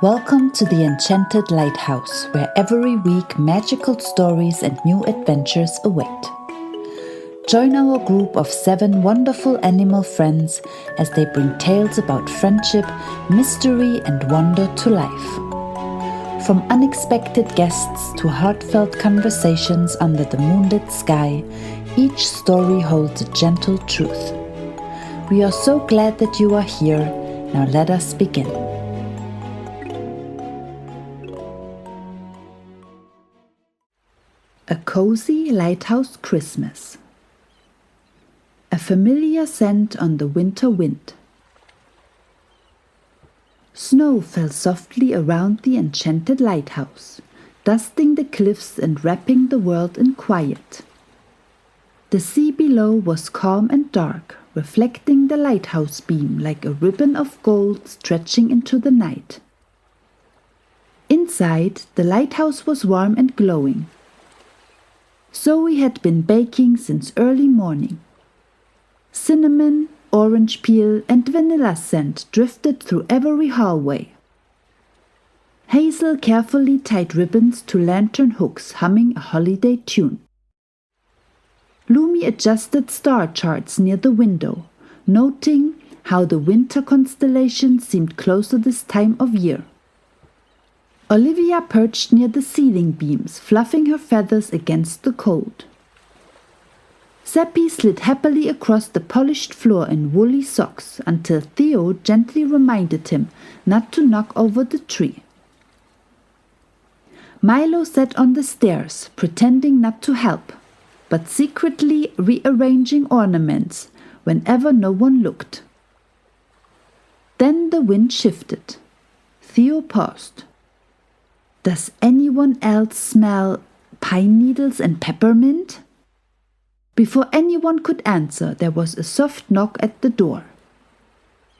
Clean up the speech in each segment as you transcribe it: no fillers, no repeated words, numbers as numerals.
Welcome to the Enchanted Lighthouse, where every week magical stories and new adventures await. Join our group of 7 wonderful animal friends as they bring tales about friendship, mystery, and wonder to life. From unexpected guests to heartfelt conversations under the moonlit sky, each story holds a gentle truth. We are so glad that you are here. Now let us begin. A cozy lighthouse Christmas. A familiar scent on the winter wind. Snow fell softly around the enchanted lighthouse, dusting the cliffs and wrapping the world in quiet. The sea below was calm and dark, reflecting the lighthouse beam like a ribbon of gold stretching into the night. Inside, the lighthouse was warm and glowing. Zoe had been baking since early morning. Cinnamon, orange peel, and vanilla scent drifted through every hallway. Hazel carefully tied ribbons to lantern hooks, humming a holiday tune. Lumi adjusted star charts near the window, noting how the winter constellations seemed closer this time of year. Olivia perched near the ceiling beams, fluffing her feathers against the cold. Seppi slid happily across the polished floor in woolly socks until Theo gently reminded him not to knock over the tree. Milo sat on the stairs, pretending not to help, but secretly rearranging ornaments whenever no one looked. Then the wind shifted. Theo paused. Does anyone else smell pine needles and peppermint? Before anyone could answer, there was a soft knock at the door.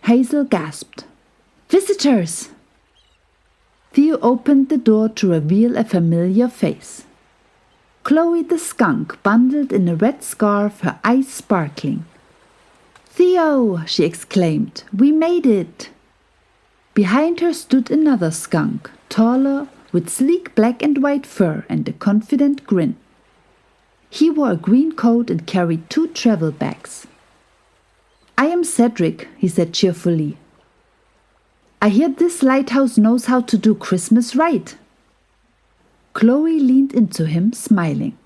Hazel gasped. Visitors! Theo opened the door to reveal a familiar face. Chloe the skunk, bundled in a red scarf, her eyes sparkling. Theo, she exclaimed, we made it! Behind her stood another skunk, taller, with sleek black and white fur and a confident grin. He wore a green coat and carried 2 travel bags. I am Cedric, he said cheerfully. I hear this lighthouse knows how to do Christmas right. Chloe leaned into him, smiling.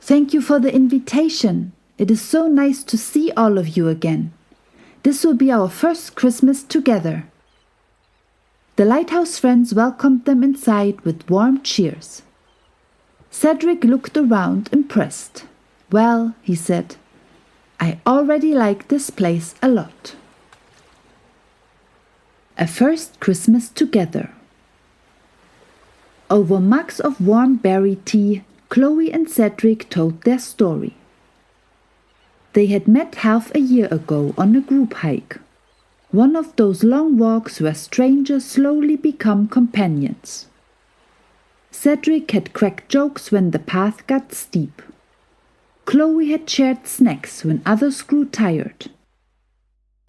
Thank you for the invitation. It is so nice to see all of you again. This will be our first Christmas together. The lighthouse friends welcomed them inside with warm cheers. Cedric looked around, impressed. Well, he said, I already like this place a lot. A first Christmas together. Over mugs of warm berry tea, Chloe and Cedric told their story. They had met half a year ago on a group hike. One of those long walks where strangers slowly become companions. Cedric had cracked jokes when the path got steep. Chloe had shared snacks when others grew tired.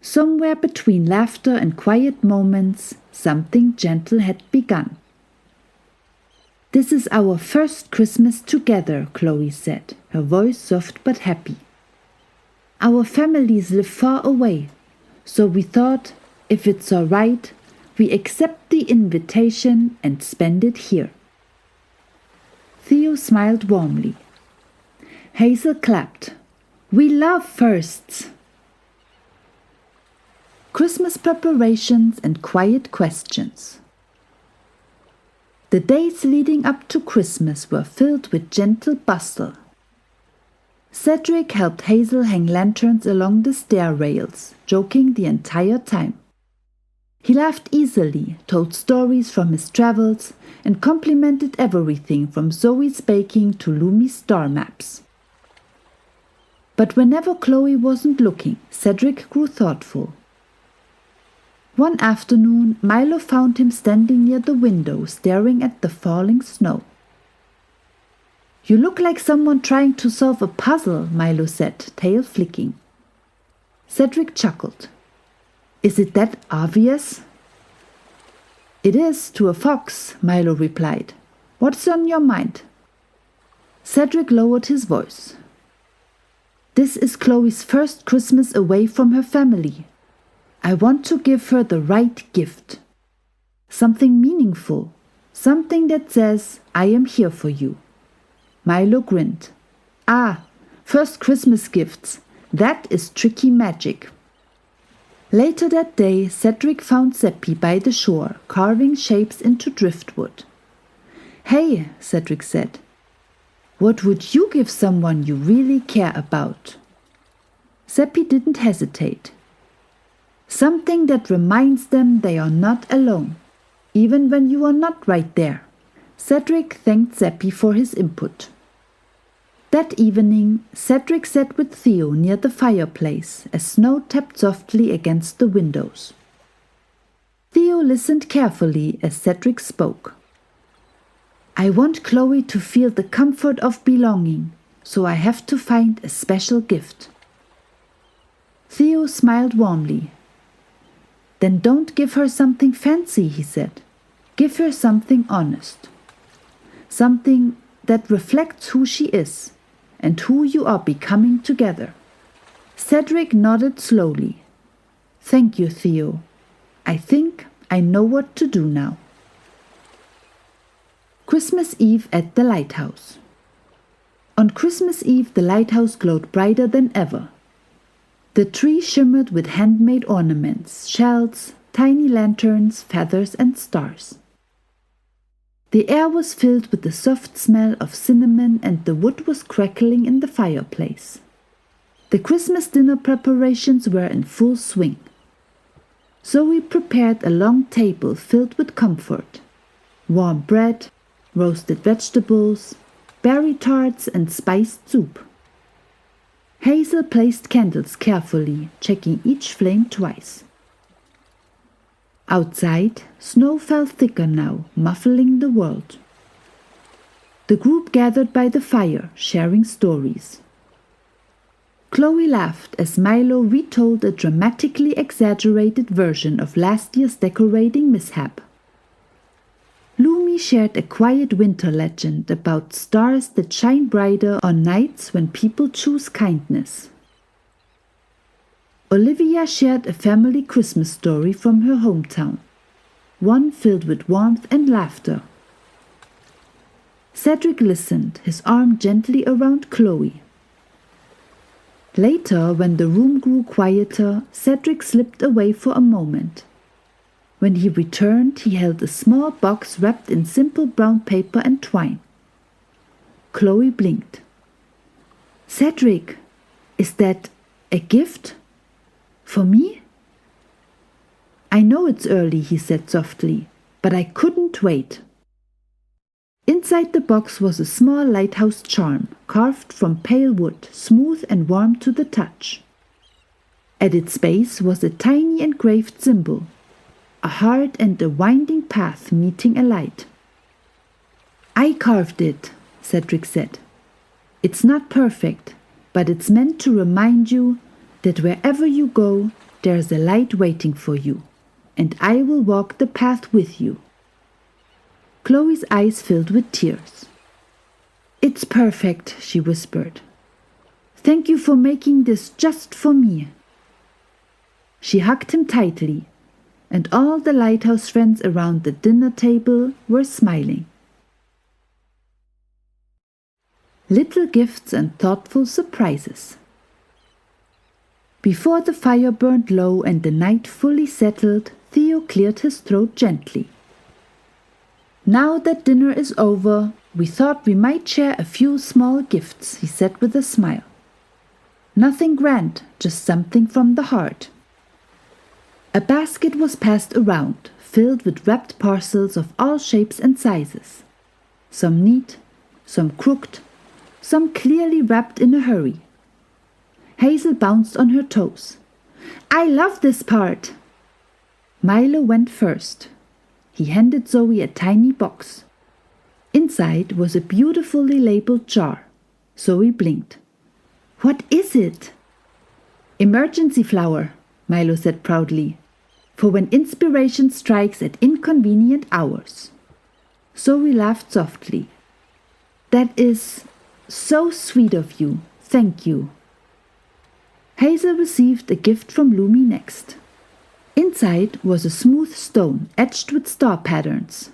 Somewhere between laughter and quiet moments, something gentle had begun. This is our first Christmas together, Chloe said, her voice soft but happy. Our families live far away. So we thought, if it's all right, we accept the invitation and spend it here. Theo smiled warmly. Hazel clapped. We love firsts. Christmas preparations and quiet questions. The days leading up to Christmas were filled with gentle bustle. Cedric helped Hazel hang lanterns along the stair rails, joking the entire time. He laughed easily, told stories from his travels, and complimented everything from Zoe's baking to Lumi's star maps. But whenever Chloe wasn't looking, Cedric grew thoughtful. One afternoon, Milo found him standing near the window, staring at the falling snow. You look like someone trying to solve a puzzle, Milo said, tail flicking. Cedric chuckled. Is it that obvious? "It is to a fox," Milo replied. "What's on your mind?" Cedric lowered his voice. "This is Chloe's first Christmas away from her family. I want to give her the right gift. Something meaningful, something that says, 'I am here for you.'" Milo grinned. "Ah, first Christmas gifts. That is tricky magic." Later that day, Cedric found Seppi by the shore, carving shapes into driftwood. "Hey," Cedric said, "what would you give someone you really care about?" Seppi didn't hesitate. "Something that reminds them they are not alone, even when you are not right there." Cedric thanked Seppi for his input. That evening, Cedric sat with Theo near the fireplace as snow tapped softly against the windows. Theo listened carefully as Cedric spoke. "I want Chloe to feel the comfort of belonging, so I have to find a special gift." Theo smiled warmly. "Then don't give her something fancy," he said. "Give her something honest. Something that reflects who she is and who you are becoming together." Cedric nodded slowly. "Thank you, Theo. I think I know what to do now." Christmas Eve at the lighthouse. On Christmas Eve, the lighthouse glowed brighter than ever. The tree shimmered with handmade ornaments, shells, tiny lanterns, feathers, and stars. The air was filled with the soft smell of cinnamon, and the wood was crackling in the fireplace. The Christmas dinner preparations were in full swing. Zoe prepared a long table filled with comfort: warm bread, roasted vegetables, berry tarts, and spiced soup. Hazel placed candles carefully, checking each flame twice. Outside, snow fell thicker now, muffling the world. The group gathered by the fire, sharing stories. Chloe laughed as Milo retold a dramatically exaggerated version of last year's decorating mishap. Lumi shared a quiet winter legend about stars that shine brighter on nights when people choose kindness. Olivia shared a family Christmas story from her hometown, one filled with warmth and laughter. Cedric listened, his arm gently around Chloe. Later, when the room grew quieter, Cedric slipped away for a moment. When he returned, he held a small box wrapped in simple brown paper and twine. Chloe blinked. "Cedric, is that a gift? For me?" "I know it's early," he said softly, "but I couldn't wait." Inside the box was a small lighthouse charm, carved from pale wood, smooth and warm to the touch. At its base was a tiny engraved symbol, a heart and a winding path meeting a light. "I carved it," Cedric said. "It's not perfect, but it's meant to remind you that wherever you go, there's a light waiting for you, and I will walk the path with you." Chloe's eyes filled with tears. "It's perfect," she whispered. "Thank you for making this just for me." She hugged him tightly, and all the lighthouse friends around the dinner table were smiling. Little gifts and thoughtful surprises. Before the fire burned low and the night fully settled, Theo cleared his throat gently. "Now that dinner is over, we thought we might share a few small gifts," he said with a smile. "Nothing grand, just something from the heart." A basket was passed around, filled with wrapped parcels of all shapes and sizes. Some neat, some crooked, some clearly wrapped in a hurry. Hazel bounced on her toes. "I love this part!" Milo went first. He handed Zoe a tiny box. Inside was a beautifully labeled jar. Zoe blinked. "What is it?" "Emergency flower," Milo said proudly. for when inspiration strikes at inconvenient hours. Zoe laughed softly. That is so sweet of you. Thank you. Hazel received a gift from Lumi next. Inside was a smooth stone etched with star patterns.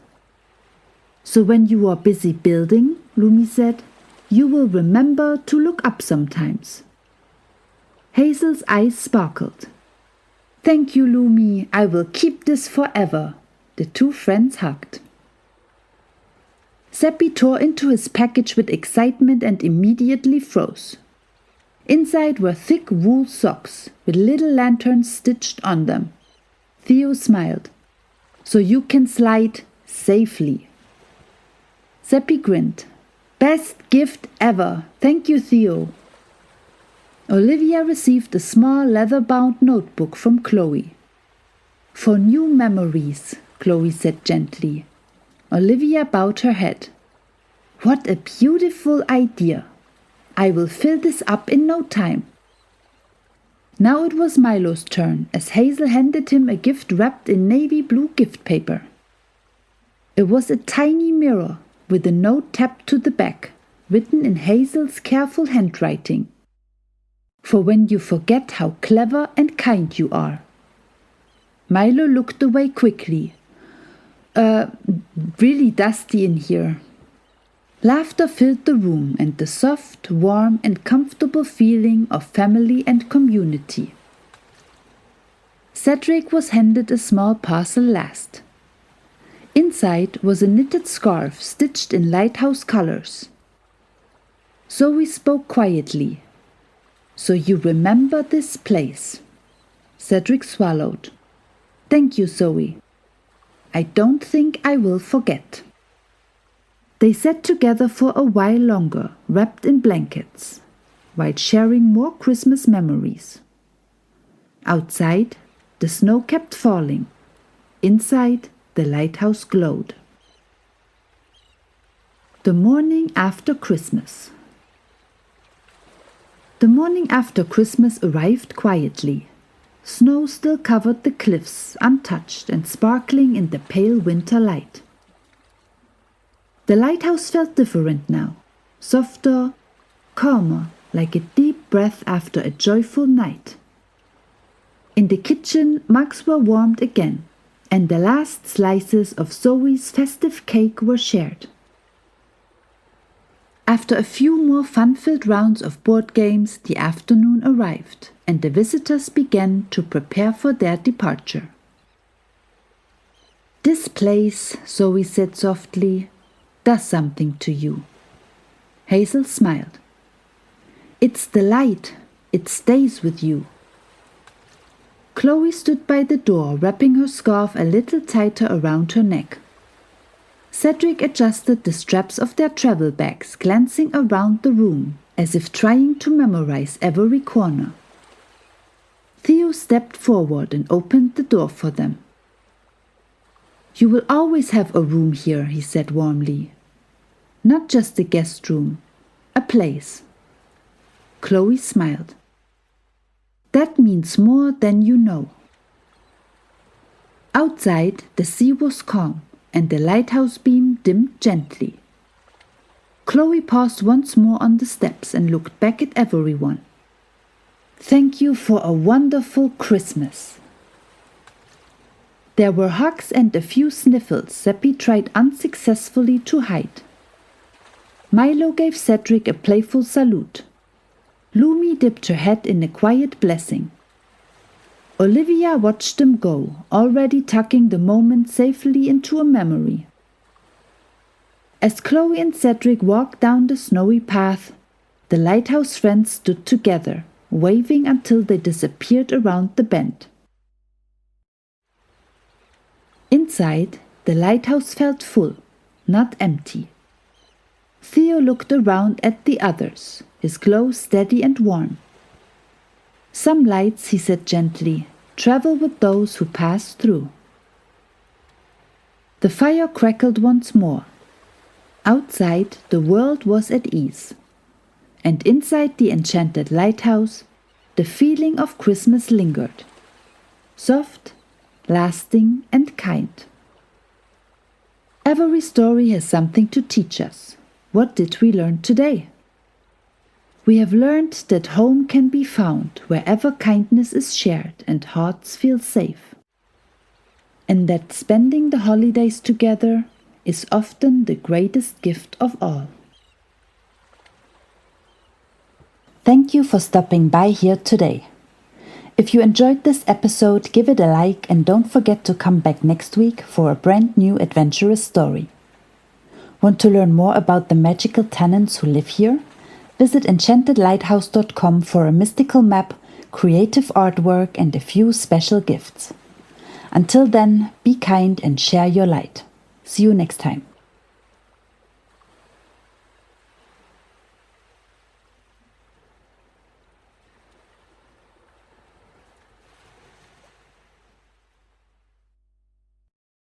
So when you are busy building, Lumi said, you will remember to look up sometimes. Hazel's eyes sparkled. Thank you, Lumi. I will keep this forever. The two friends hugged. Seppi tore into his package with excitement and immediately froze. Inside were thick wool socks with little lanterns stitched on them. Theo smiled. So you can slide safely. Seppi grinned. Best gift ever. Thank you, Theo. Olivia received a small leather-bound notebook from Chloe. For new memories, Chloe said gently. Olivia bowed her head. What a beautiful idea. I will fill this up in no time. Now it was Milo's turn as Hazel handed him a gift wrapped in navy blue gift paper. It was a tiny mirror with a note tapped to the back, written in Hazel's careful handwriting. For when you forget how clever and kind you are. Milo looked away quickly. Really dusty in here. Laughter filled the room and the soft, warm and comfortable feeling of family and community. Cedric was handed a small parcel last. Inside was a knitted scarf stitched in lighthouse colors. Zoe spoke quietly. So you remember this place. Cedric swallowed. Thank you, Zoe. I don't think I will forget. They sat together for a while longer, wrapped in blankets, while sharing more Christmas memories. Outside, the snow kept falling. Inside, the lighthouse glowed. The morning after Christmas. The morning after Christmas arrived quietly. Snow still covered the cliffs, untouched and sparkling in the pale winter light. The lighthouse felt different now, softer, calmer, like a deep breath after a joyful night. In the kitchen, mugs were warmed again, and the last slices of Zoe's festive cake were shared. After a few more fun-filled rounds of board games, the afternoon arrived, and the visitors began to prepare for their departure. This place, Zoe said softly, does something to you. Hazel smiled. It's the light. It stays with you. Chloe stood by the door, wrapping her scarf a little tighter around her neck. Cedric adjusted the straps of their travel bags, glancing around the room, as if trying to memorize every corner. Theo stepped forward and opened the door for them. You will always have a room here, he said warmly. Not just a guest room, a place. Chloe smiled. That means more than you know. Outside, the sea was calm, and the lighthouse beam dimmed gently. Chloe paused once more on the steps and looked back at everyone. Thank you for a wonderful Christmas. There were hugs and a few sniffles Seppi tried unsuccessfully to hide. Milo gave Cedric a playful salute. Lumi dipped her head in a quiet blessing. Olivia watched them go, already tucking the moment safely into a memory. As Chloe and Cedric walked down the snowy path, the lighthouse friends stood together, waving until they disappeared around the bend. Inside, the lighthouse felt full, not empty. Theo looked around at the others, his glow steady and warm. Some lights, he said gently, travel with those who pass through. The fire crackled once more. Outside, the world was at ease. And inside the Enchanted Lighthouse, the feeling of Christmas lingered. Soft, lasting and kind. Every story has something to teach us. What did we learn today? We have learned that home can be found wherever kindness is shared and hearts feel safe. And that spending the holidays together is often the greatest gift of all. Thank you for stopping by here today. If you enjoyed this episode, give it a like and don't forget to come back next week for a brand new adventurous story. Want to learn more about the magical tenants who live here? Visit enchantedlighthouse.com for a mystical map, creative artwork and a few special gifts. Until then, be kind and share your light. See you next time.